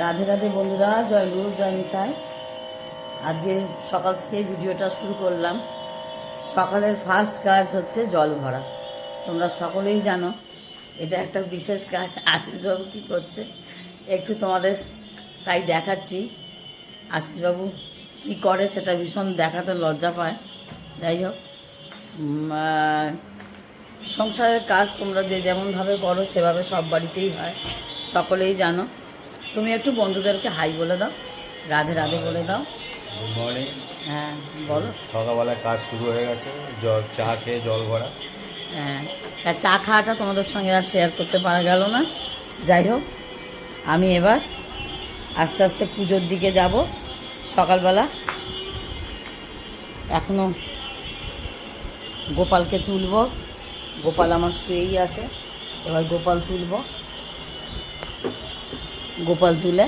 রাধে রাধে বন্ধুরা, জয় গুরু জয় নিতাই। আজকে সকাল থেকে ভিডিওটা শুরু করলাম। সকালের ফার্স্ট কাজ হচ্ছে জল ভরা। তোমরা সকলেই জানো এটা একটা বিশেষ কাজ। আশিসবাবু কী করছে একটু তোমাদের তাই দেখাচ্ছি। আশিসবাবু কী করে সেটা ভীষণ দেখাতে লজ্জা পায়। যাই হোক, সংসারের কাজ তোমরা যে যেমনভাবে করো সেভাবে সব বাড়িতেই হয়, সকলেই জানো। তুমি একটু বন্ধুদেরকে হাই বলে দাও, রাধে রাধে বলে দাও। Good morning. হ্যাঁ বলো। সকালবেলায় কাজ শুরু হয়ে গেছে, চা খেয়ে জল ভরা। হ্যাঁ, আর চা খাওয়াটা তোমাদের সঙ্গে আর শেয়ার করতে পারা গেল না। যাই হোক, আমি এবার আস্তে আস্তে পুজোর দিকে যাব। সকালবেলা এখনও গোপালকে তুলব। গোপাল আমার শুয়েই আছে, এবার গোপাল তুলব। গোপাল তুলে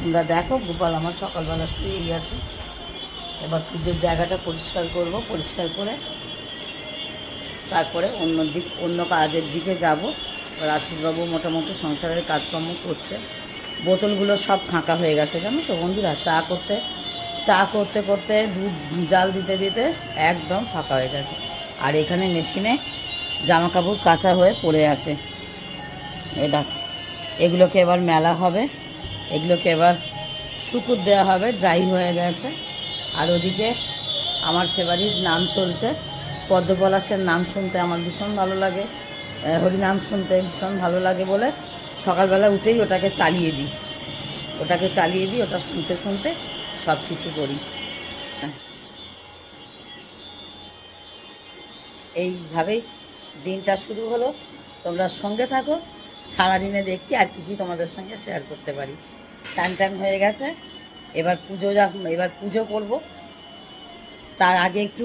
তোমরা দেখো, গোপাল আমার সকালবেলা শুয়েই আছে। এবার পুজোর জায়গাটা পরিষ্কার করব, পরিষ্কার করে তারপরে অন্য কাজের দিকে যাব। এবার আশিসবাবু মোটামুটি সংসারের কাজকর্ম করছে। বোতলগুলো সব ফাঁকা হয়ে গেছে জানো তো বন্ধুরা। চা করতে করতে দুধ জাল দিতে দিতে একদম ফাঁকা হয়ে গেছে। আর এখানে মেশিনে জামা কাপড় কাঁচা হয়ে পড়ে আছে। এটা এগুলোকে এবার মেলা হবে, এগুলোকে এবার শুকুর দেওয়া হবে, ড্রাই হয়ে গেছে। আর ওদিকে আমার ফেভারিট নাম চলছে, পদ্মপলাশের নাম শুনতে আমার ভীষণ ভালো লাগে, হরিনাম শুনতে ভীষণ ভালো লাগে বলে সকালবেলা উঠেই ওটাকে চালিয়ে দিই। ওটা শুনতে শুনতে সব কিছু করি। এইভাবেই দিনটা শুরু হলো। তোমরা সঙ্গে থাকো, সারাদিনে দেখি আর কী তোমাদের সঙ্গে শেয়ার করতে পারি। চান টান হয়ে গেছে, এবার পুজো করব। তার আগে একটু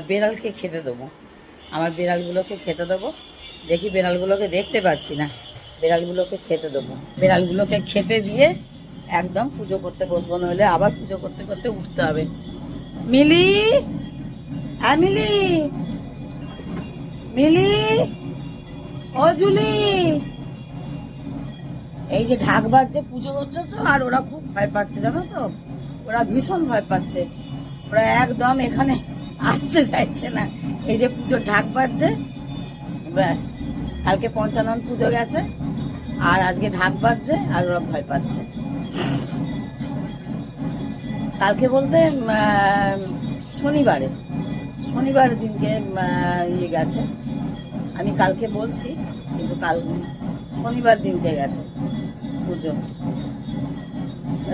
বেড়ালকে খেতে দেবো। আমার বেড়ালগুলোকে খেতে দেবো। দেখি, বেড়ালগুলোকে দেখতে পাচ্ছি না, বেড়ালগুলোকে খেতে দেবো। বেড়ালগুলোকে খেতে দিয়ে একদম পুজো করতে বসবো, নইলে আবার পুজো করতে করতে উঠতে হবে। মিলি, মিলি, মিলি, ও জুলি, এই যে ঢাক বাজছে, পুজো হচ্ছে তো, আর ওরা খুব ভয় পাচ্ছে জানো তো। ওরা ভীষণ ভয় পাচ্ছে, ওরা একদম এখানে আসতে চাইছে না। এই যে পুজোর ঢাক বাজছে, ব্যাস। কালকে পঞ্চানন পুজো গেছে, আর আজকে ঢাক বাজছে, আর ওরা ভয় পাচ্ছে। কালকে বলতে শনিবার দিনকে ইয়ে গেছে। আমি কালকে বলছি, কিন্তু কাল শনিবার দিনকে গেছে পুজো।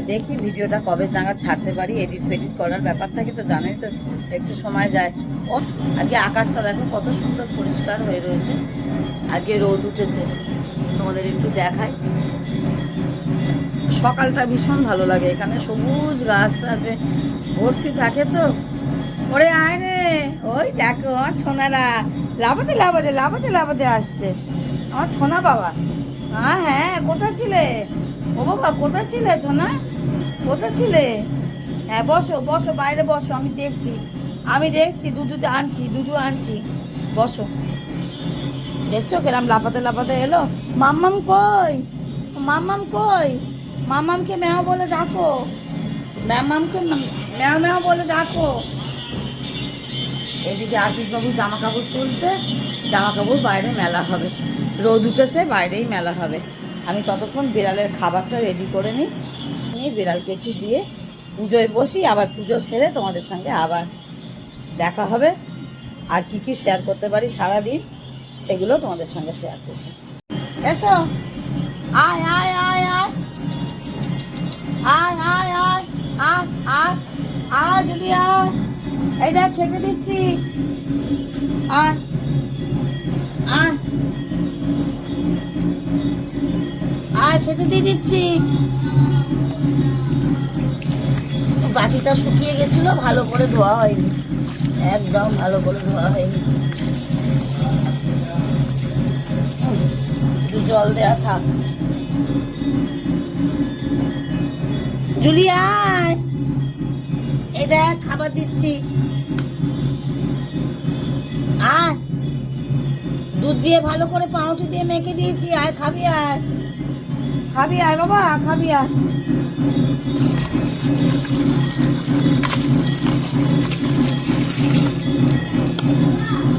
দেখি ভিডিওটা কবে নাগাদ ছাড়তে পারি। এডিট করার ব্যাপারটাকে তো জানোই তো, একটু সময় যায়। ও আজকে আকাশটা দেখো কত সুন্দর পরিষ্কার হয়ে রয়েছে। আজকে রোদ উঠেছে, তোমাদের একটু দেখাই। সকালটা ভীষণ ভালো লাগে, এখানে সবুজ গাছটা আছে, ভর্তি থাকে তো। ওরে আয় রে, ওই দেখো আমার ছোনারা লাফাতে লাফাতে লাফাতে লাফাতে আসছে। আমার ছোনা বাবা। হ্যাঁ, কোথায় ছিলে? ও বাবা, কোথায় ছিলে ছোনা? কোথায় ছিলে? হ্যাঁ, বসো বসো, বাইরে বসো, আমি দেখছি দুধু আনছি। বসো। দেখছো কেরাম লাফাতে লাফাতে এলো। মাম্মাম কই? মাম্মামকে ম্যাও বলে ডাকো, ম্যামামকে ম্যাও ম্যাও বলে ডাকো। এদিকে আশিসবাবু জামা কাপড় তুলছে, জামা কাপড় বাইরে মেলা হবে। রোদ উঠেছে, বাইরেই মেলা হবে। আমি ততক্ষণ বিড়ালের খাবারটা রেডি করে নিই, বিড়ালকে একটু দিয়ে পুজোয় বসি। আবার পুজো সেরে তোমাদের সঙ্গে আবার দেখা হবে। আর কি কি শেয়ার করতে পারি সারাদিন, সেগুলো তোমাদের সঙ্গে শেয়ার করব। এসো, আয় আয় আয় আয় আয় আয় আয় আয় আয় আয় যদি আয়, এই দেখ খেতে দিচ্ছি। আয় আয় আয়, খেতে দিয়ে দিচ্ছি। বাটিটা শুকিয়ে গেছিল, ভালো করে ধোয়া হয়নি, একদম ভালো করে ধোয়া হয়নি। একটু জল দেওয়া থাক। জুলিয়ায়, এই দেখ খাবার দিচ্ছি। আয়, দুধ দিয়ে ভালো করে পাউরুটি দিয়ে মেখে দিয়েছি, আয় খাবি, আয় খাবি আয় বাবা, খাবি আয়।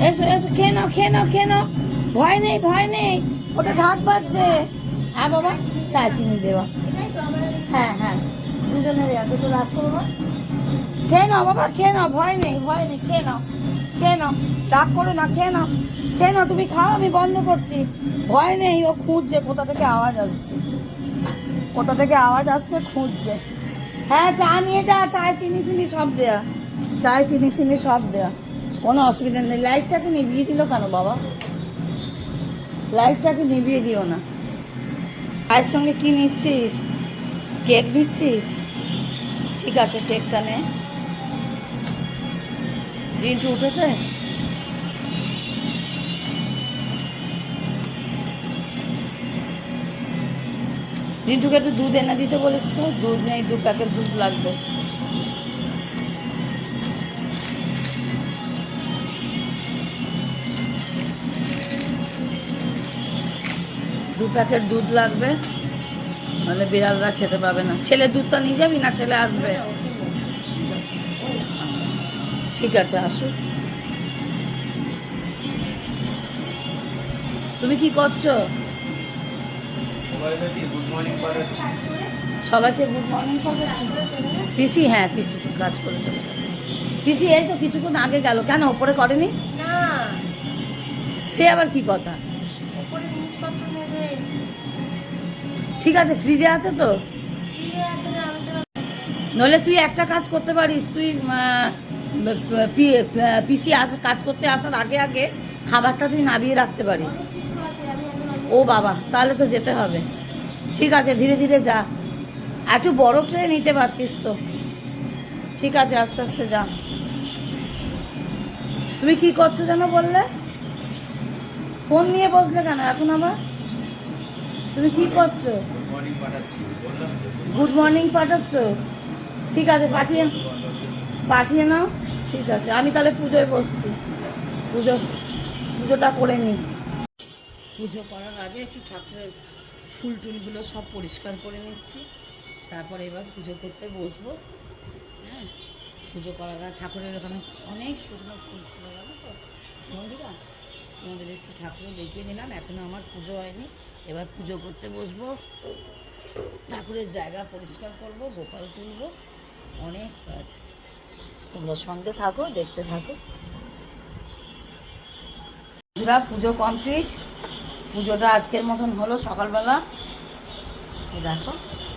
এসো এসো, খেয়ে নাও খেয়ে নাও খেয়ে নাও, ভয় নেই ভয় নেই, ওটা ঢাক বাজছে। হ্যাঁ বাবা, চা চিনি দেওয়া, হ্যাঁ হ্যাঁ দুজনেরই আছে, তো রাগ করো না। খেয়ে নাও বাবা, খেয়ে নাও, ভয় নেই ভয় নেই, খেয়ে নাও খেয়ে নাও, রাগ করো না, খেয়ে নাও খেয়ে নাও, তুমি খাও, আমি বন্ধ করছি। ভয় নেই, ও খুঁজছে কোথা থেকে আওয়াজ আসছে, কোথা থেকে আওয়াজ আসছে খুঁজছে। হ্যাঁ চা নিয়ে যা, চায় চিনি ফিনি সব দেয়া, চায় চিনি ফিনি সব দেয়া, কোনো অসুবিধা নেই। লাইটটাকে নিভিয়ে দিল কেন বাবা? লাইটটাকে নিভিয়ে দিও না। চায়ের সঙ্গে কি নিচ্ছিস? কেক নিচ্ছিস? ঠিক আছে, কেকটা নে। রিন্টু উঠেছে? রিন্টুকে একটু দুধ এনে দিতে বলিস তো, দুধ নেই, 2 প্যাকেট দুধ লাগবে। দু প্যাকেট দুধ লাগবে, নাহলে বিড়ালরা খেতে পাবে না। ছেলে দুধটা নিয়ে যাবি না? ছেলে আসবে? ঠিক আছে, আসুক। তুমি কি করছো? গুড মর্নিং পাঠাচ্ছি। সবাইকে গুড মর্নিং করবে পিসি? হ্যাঁ পিসি তো কাজ করে চলে গেছে। পিসি এই তো কিছুক্ষণ আগে গেল, কেন ওপরে করেনি? না, সে আবার কি কথা? উপরে জিনিসপত্র নেবে। ঠিক আছে, ফ্রিজে আছে তো। ফিরে আছে না, আমি তো নইলে তুই একটা কাজ করতে পারিস, তুই পিসি কাজ করতে আসার আগে আগে খাবারটা তুই নামিয়ে রাখতে পারিস। অনেক কিছু আছে, আমি এখন ও বাবা, তাহলে তো যেতে হবে। ঠিক আছে, ধীরে ধীরে যা, একটু বড় ট্রে নিতে পারতিস তো। ঠিক আছে, আস্তে আস্তে যা। তুমি কি করছো যেন বললে? ফোন নিয়ে বসলে কেন এখন আবার? তুমি কি করছো? গুড মর্নিং পাঠাচ্ছি বললাম তো। গুড মর্নিং পাঠাচ্ছ? ঠিক আছে, পাঠিয়ে পাঠিয়ে নাও। ঠিক আছে, আমি তাহলে পুজোয় বসছি। পুজোটা করে নিই। পুজো করার আগে একটু ঠাকুরের ফুল টুলগুলো সব পরিষ্কার করে নিচ্ছি, তারপরে এবার পুজো করতে বসবো। হ্যাঁ, পুজো করার আগে ঠাকুরের ওখানে অনেক শুকনো ফুল ছিল, জানো তো বন্ধুরা। তোমাদের একটু ঠাকুরে দেখিয়ে নিলাম, এখনও আমার পুজো হয়নি। এবার পুজো করতে বসবো, ঠাকুরের জায়গা পরিষ্কার করব, গোপাল তুলব, অনেক কাজ। তোমরা সঙ্গে থাকো, দেখতে থাকো। পুরা পুজো কমপ্লিট। পুজোটা আজকের মতন হলো সকালবেলা। এই দেখো,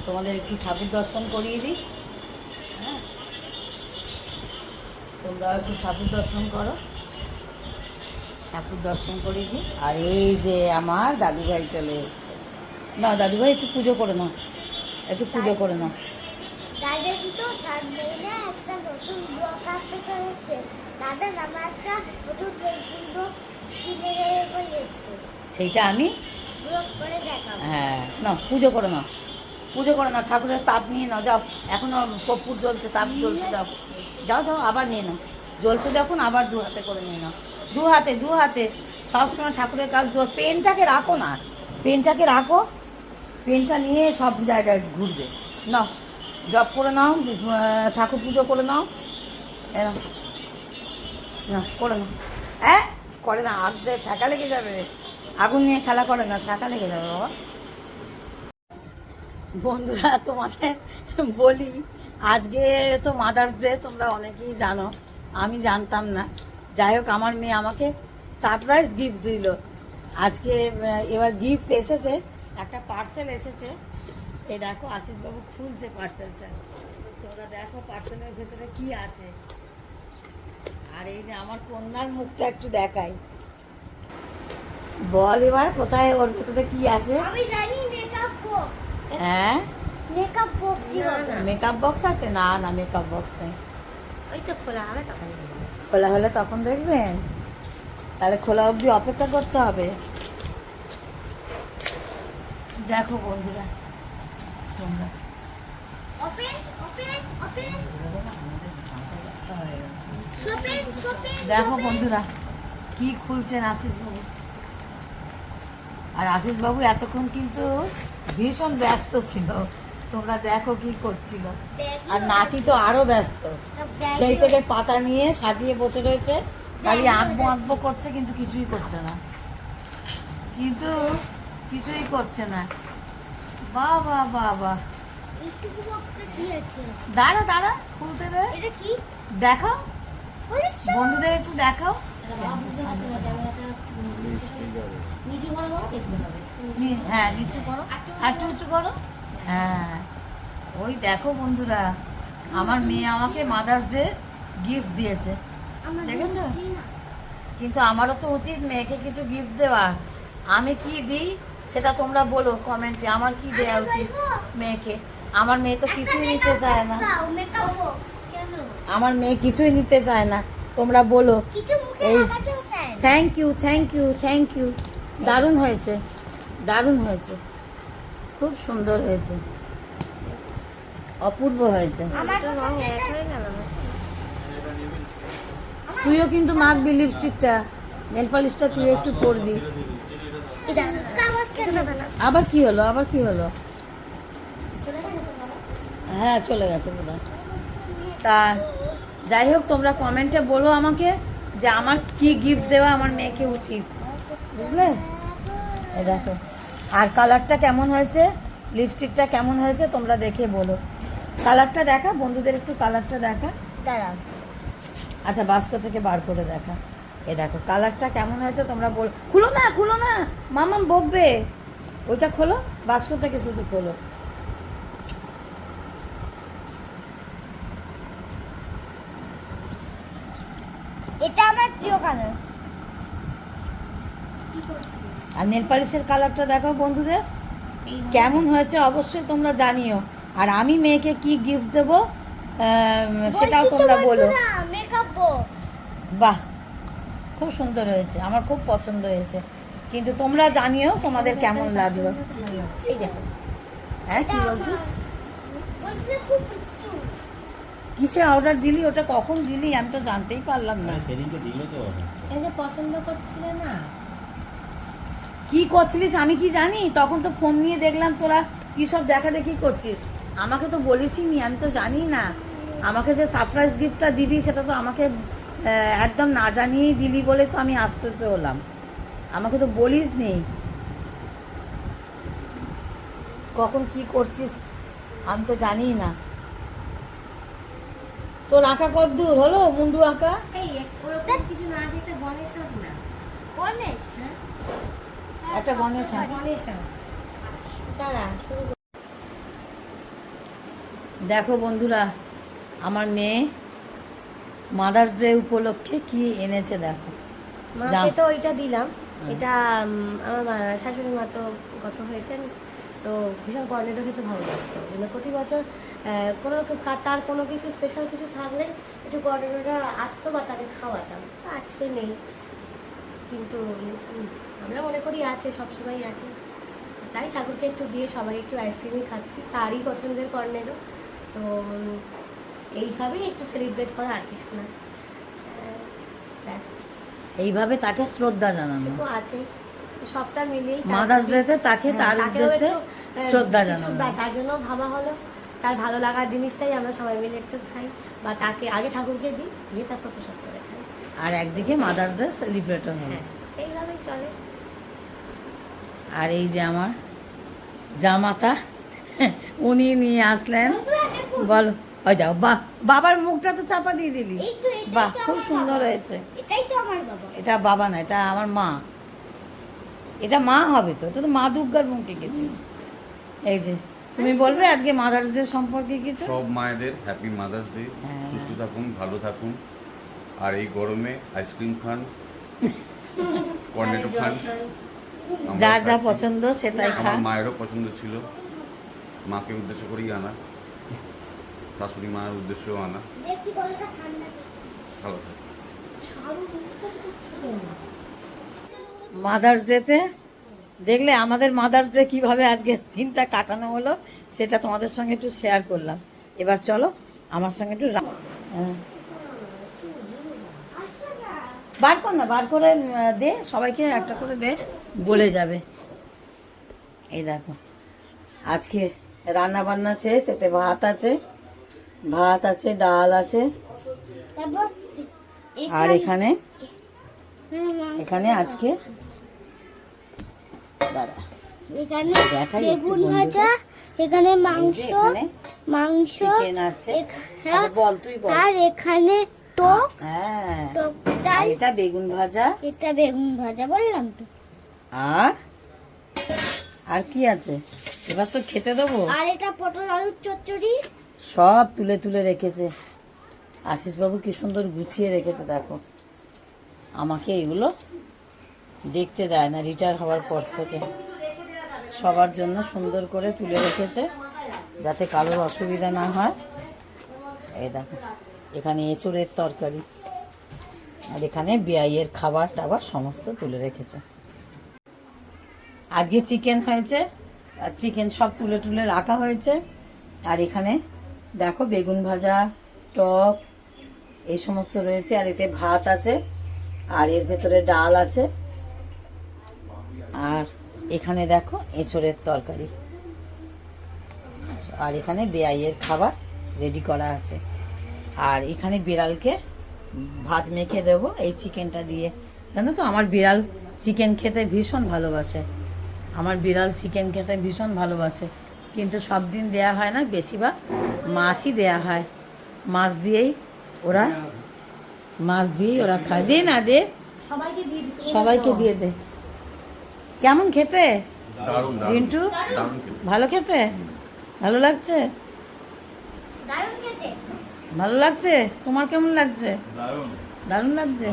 তোমাদের একটু ঠাকুর দর্শন করিয়ে দিই। হ্যাঁ, তোমরা একটু ঠাকুর দর্শন করো, ঠাকুর দর্শন করিয়ে দিই। আর এই যে আমার দাদুভাই চলে এসছে। না দাদুভাই, একটু পুজো করে নাও, একটু পুজো করে নাও। দাদা কিন্তু সামনে না একটা নতুন ব্লগ আসতে চলেছে। দাদা আমার একটা নতুন পেন্সিল বক্স কিনে দেবে বলেছে, সেইটা আমি ব্লগ করে দেখাবো। হ্যাঁ, না পুজো করে নাও, পুজো করে নাও, ঠাকুরের তাপ নিয়ে নাও, যাও। এখনো কর্পূর জ্বলছে, তাপ জ্বলছে, যাও যাও যাও, আবার নিয়ে নাও। জ্বলছে যখন আবার 2 হাতে করে নিয়ে নাও, 2 হাতে 2 হাতে। সবসময় ঠাকুরের কাজ পেনটাকে রাখো না, পেনটাকে রাখো, পেনটা নিয়ে সব জায়গায় ঘুরবে। নাও, জপ করে নাও, ঠাকুর পুজো করে নাও। এরকম না করে নাও। হ্যাঁ, করে না, আগ যায়, ছাকা লেগে যাবে। আগুন নিয়ে খেলা করে না, ছাকা লেগে যাবে বাবা। বন্ধুরা, তোমাকে বলি, আজকে তো মাদার্স ডে, তোমরা অনেকেই জানো, আমি জানতাম না। যাই হোক, আমার মেয়ে আমাকে সারপ্রাইজ গিফট দিল আজকে। এবার গিফট এসেছে, একটা পার্সেল এসেছে। এই দেখো, আশিসবাবু খুলছে পার্সেলটা, তোমরা দেখো পার্সেলের ভেতরে কি আছে। আর এই যে আমার কন্যার মুখটা একটু দেখাই, বল এবার কোথায়, ওর ভেতরে কি আছে? আমি জানি মেকআপ বক্স। হ্যাঁ, মেকআপ বক্স মেকআপ বক্স আছে? না না, মেকআপ বক্স নেই। ওই তো খোলা হবে তখন দেখবো। খোলা হলে তখন দেখবেন, তাহলে খোলা অবধি অপেক্ষা করতে হবে। দেখো বন্ধুরা, তোমরা ওপেন ওপেন ওপেন হয়ে গেছে। Open open. দেখো বন্ধুরা, কি খুলছেন আশিসবাবু। আর আশিসবাবু এতক্ষণ কিন্তু ভীষণ ব্যস্ত ছিল, তোমরা দেখো কি করছিল। ব্যাগই আর নাতি তো আরো ব্যস্ত, ব্যাগই সেই থেকে পাতা নিয়ে সাজিয়ে বসে রয়েছে, খালি ব্যাগই আঁকবো ওটা। আঁকবো করছে, কিন্তু কিছুই করছে না, কিন্তু কিছুই করছে না। বাহ বাহ বাহ বাহ, এইটুকু বক্সে কি আছে? দাঁড়া দাঁড়া, খুলতে দে, এটা কি? দেখাও ওরে শালা। বন্ধুদের একটু দেখাও। হ্যাঁ নিচু করো, একটু উঁচু করো। হ্যাঁ ওই দেখো বন্ধুরা, আমার মেয়ে আমাকে মাদার্স ডে গিফট দিয়েছে, আমার দেখেছো? বুঝি না। কিন্তু আমারও তো উচিত মেয়েকে কিছু গিফট দেওয়ার। আমি কি দিই সেটা তোমরা বলো কমেন্টে, আমার কি দেওয়া আমি উচিত বলবো। মেয়েকে। আমার মেয়ে তো কিছুই নিতে চায় না, মেকআপ বক্স। কেন? আমার মেয়ে কিছুই নিতে চায় না, তোমরা বলো। কিছু মুখে এই লাগাতেও চায় না। Thank you thank you thank you, দারুণ হয়েছে, দারুণ হয়েছে, খুব সুন্দর হয়েছে, অপূর্ব হয়েছে। আমার তো রং এক হয়ে গেল না। তুইও কিন্তু মাখবি লিপস্টিকটা, নেল পালিশটা তুই একটু করবি। এটা কাগজ কেন দেবে না? আবার কি হলো, আবার কি হলো? হ্যাঁ চলে গেছে বোধহয়। তা যাই হোক, তোমরা কমেন্টে বলো আমাকে যে আমার কি গিফট দেওয়া আমার মেয়েকে উচিত, বুঝলে? এই দেখো, আর কালারটা কেমন হয়েছে, লিপস্টিকটা কেমন হয়েছে তোমরা দেখে বলো। কালারটা দেখা, বন্ধুদের একটু কালারটা দেখা। দাঁড়াও। আচ্ছা বাস্কো থেকে বার করে দেখা। এ দেখো কালারটা কেমন হয়েছে তোমরা বল। খুলো না খুলো না, মামাম বকবে। ওইটা খোলো, বাস্কো থেকে শুধু খোলো। এটা আমার প্রিয় কালার। আর নেল পালিশের কালারটা দেখো বন্ধুদের কেমন হয়েছে অবশ্যই তোমরা জানিও। আর আমি মেয়েকে কি গিফট দেবো সেটাও তোমরা বলো। Makeup box. বাহ, খুব সুন্দর হয়েছে, আমার খুব পছন্দ হয়েছে, কিন্তু তোমরা জানিও তোমাদের কেমন লাগলো। এই দেখো, হ্যাঁ কি বলছিস? বলছে খুব উঁচু। কিসে অর্ডার দিলি, ওটা কখন দিলি আমি তো জানতেই পারলাম না। সেদিনকে দিল তো পছন্দ করছিলে না? কি করছিলিস আমি কি জানি, তখন তো ফোন নিয়ে দেখলাম তোরা কি সব দেখা দেখি করছিস, আমাকে তো বলিসই নি, আমি তো জানি না। আমাকে যে সারপ্রাইজ গিফটটা দিবি সেটা তো আমাকে একদম না জানিয়েই দিলি বলে তো আমি আশ্চর্য হলাম, আমাকে তো বলিস নি কখন কি করছিস, আমি তো জানিই না। তোর আঁকা কত দূর হলো, মুন্ডু আঁকা? এই ওরকম কিছু না আগে একটা গণেশ হোক না। গণেশ। হ্যাঁ? একটা গণেশ আঁক। গণেশ হোক। তারা শুরু কর। দেখো বন্ধুরা, আমার মেয়ে মাদার্স ডে উপলক্ষে কি এনেছে দেখো। মাকে তো ওইটা দিলাম। এটা আমার শাশুড়ি মা তো গত হয়েছেন, তো ভীষণ কর্নেটো খেতে ভালোবাসতো, জন্য প্রতি বছর কোনো তার কোনো কিছু স্পেশাল কিছু থাকলে একটু কর্নেটোটা আসতো বা তাকে খাওয়াতাম। আছে নেই, কিন্তু আমরা মনে করি আছে, সবসময় আছে, তো তাই ঠাকুরকে একটু দিয়ে সবাই একটু আইসক্রিমই খাচ্ছি, তারই পছন্দের কর্নেটো। তো এইভাবেই একটু সেলিব্রেট করা, আর কিছু না। ব্যাস, এইভাবে তাকে শ্রদ্ধা জানানো, সে তো আছেই, সবটা মিলিয়েই মাদার্স ডেতে তাকে তার তাকেও উদ্দেশ্যে একটু, শ্রদ্ধা কিছু জানানো। তার জন্য ভাবা হলো, তার ভালো লাগার জিনিসটাই আমরা সবাই মিলে একটু খাই, বা তাকে আগে ঠাকুরকে দিই, দিয়ে তারপর প্রসাদ করে খাই। আর একদিকে মাদার্স ডে সেলিব্রেট হলো। হ্যাঁ, এইভাবেই চলে। আর এই যে আমার জামাতা, উনি নিয়ে আসলেন, বন্ধুরা দেখুন। বলো। ওই যাও, বাবার মুখটা তো চাপা দিয়ে দিলি। এই তো এটাই বাহ, তো খুব আমার সুন্দর বাবা। হয়েছে। এটাই তো আমার বাবা। এটা বাবা না, এটা আমার মা, এটা মা হবে তো, এটা তো মা দুর্গার মুখে গেছিস। এই যে তুমি বলবে আজকে মাদার্স ডে সম্পর্কে কিছু। সব মায়েদের হ্যাপি মাদার্স ডে। হ্যাঁ। সুস্থ থাকুন, ভালো থাকুন, আর এই গরমে আইসক্রিম খান, কর্নেটো খান। আমরা যার যা খাচ্ছি। পছন্দ সে তাই খা। আমার মায়েরও পছন্দ ছিল, মাকে উদ্দেশ্য করেই আনা, শাশুড়ি মায়ের উদ্দেশ্যও আনা। দেখছি কতটা ঠান্ডা। ভালো থাকুন। মাদার্স ডেতে দেখলে আমাদের মাদার্স ডে কীভাবে আজকে দিনটা কাটানো হলো সেটা তোমাদের সঙ্গে একটু শেয়ার করলাম। এবার চলো আমার সঙ্গে একটু হ্যাঁ। বার কর না, বার করে দে, সবাইকে একটা করে দে, গলে যাবে। এই দেখো আজকে রান্না বান্না শেষ, এতে ভাত আছে, ডাল আছে, তারপর আর এখানে এখানে আজকে দাঁড়া এখানে দেখাই একটু বেগুন বন্ধুদের। ভাজা, এখানে এই যে মাংস, এখানে মাংস, চিকেন আছে। হ্যাঁ, আচ্ছা, বল তুই বল। আর এখানে টক, হ্যাঁ, টক আর ডাল, এটা বেগুন ভাজা, এটা বেগুন ভাজা বললাম তো। আর কি আছে, এবার তো খেতে দেবো। আর এটা পটল আলুর চচ্চড়ি। সব তুলে তুলে রেখেছে আশিস বাবু, কি সুন্দর গুছিয়ে রেখেছে দেখো। আমাকে এগুলো দেখতে দেয় না রিটায়ার হওয়ার পর থেকে, সবার জন্য সুন্দর করে তুলে রেখেছে যাতে কারোর অসুবিধা না হয়। এই দেখো, এখানে এঁচোড়ের তরকারি, আর এখানে বিয়াইয়ের খাবার টাবার সমস্ত তুলে রেখেছে। আজকে চিকেন হয়েছে, আর চিকেন সব তুলে তুলে রাখা হয়েছে। আর এখানে দেখো বেগুন ভাজা, টক, এই সমস্ত রয়েছে। আর এতে ভাত আছে, আর এর ভেতরে ডাল আছে, আর এখানে দেখো এঁচোড়ের তরকারি, আর এখানে বেয়াইয়ের খাবার রেডি করা আছে। আর এখানে বিড়ালকে ভাত মেখে দেবো এই চিকেনটা দিয়ে। জানো তো আমার বিড়াল চিকেন খেতে ভীষণ ভালোবাসে, আমার বিড়াল চিকেন খেতে ভীষণ ভালোবাসে, কিন্তু সব দিন দেওয়া হয় না, বেশিরভাগ মাছই দেয়া হয়। মাছ দিয়েই ওরা খায়। দে না দে, সবাইকে দিয়ে দে। কেমন খেতে দারুণ দারুণ রিন্টু? দারুণ খেতে। ভালো খেতে? ভালো লাগছে? দারুণ খেতে। ভালো লাগছে? তোমার কেমন লাগছে? দারুণ লাগছে।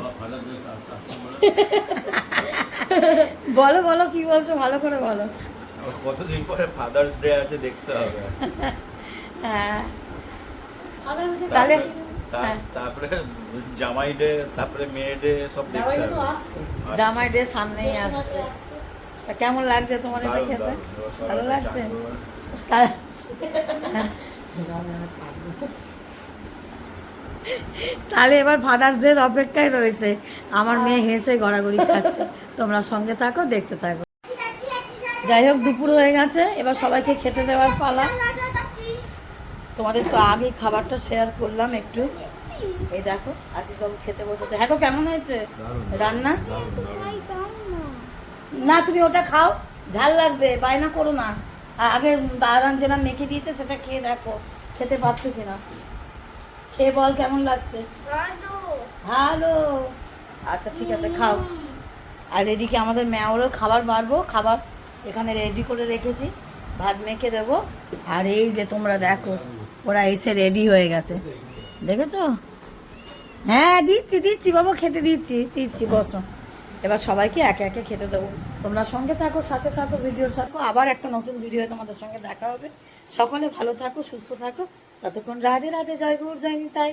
বলো বলো, কি বলছো, ভালো করে বলো। কতদিন পরে ফাদার্স ডে আছে, দেখতে হবে। হ্যাঁ, তাহলে হ্যাঁ। তারপরে জামাই ডে, তারপরে মেয়ে ডে, সব দেখতে হবে। জামাই ডে সামনেই আসছে। তা কেমন লাগছে তোমার এটা দারুণ, খেতে? দারুণ। ভালো লাগছে? চাকরি তাহলে এবার ফাদার্স ডের অপেক্ষায় রয়েছে। আমার মেয়ে হেসে গড়াগড়ি খাচ্ছে, তোমরা সঙ্গে থাকো, দেখতে থাকো। যাই হোক, দুপুর হয়ে গেছে, এবার সবাইকে খেতে দেওয়ার পালা। তোমাদের তো আগেই খাবারটা শেয়ার করলাম একটু। এই দেখো আশিসবাবু খেতে বসেছে। হ্যাঁ গো, কেমন হয়েছে রান্না? না, তুমি ওটা খাও, ঝাল লাগবে, বায়না করো না। আগে দাদান যেটা মেখে দিয়েছে সেটা খেয়ে দেখো, খেতে পারছো কিনা, খেয়ে বল কেমন লাগছে। ভালো, আচ্ছা ঠিক আছে, খাও। আর এদিকে আমাদের মেয়েরও খাবার বাড়বো, খাবার এখানে রেডি করে রেখেছি, ভাত মেখে দেবো। আর এই যে তোমরা দেখো, ওরা এসে রেডি হয়ে গেছে, দেখেছো? হ্যাঁ, দিচ্ছি বাবা, খেতে দিচ্ছি, বসো। এবার সবাইকে একে একে খেতে দেবো। তোমরা সঙ্গে থাকো, সাথে থাকো, ভিডিওর সাথে। আবার একটা নতুন ভিডিও তোমাদের সঙ্গে দেখা হবে। সকলে ভালো থাকো, সুস্থ থাকো। ততক্ষণ রাধে রাধে, জয় গৌর, জয় নিতাই।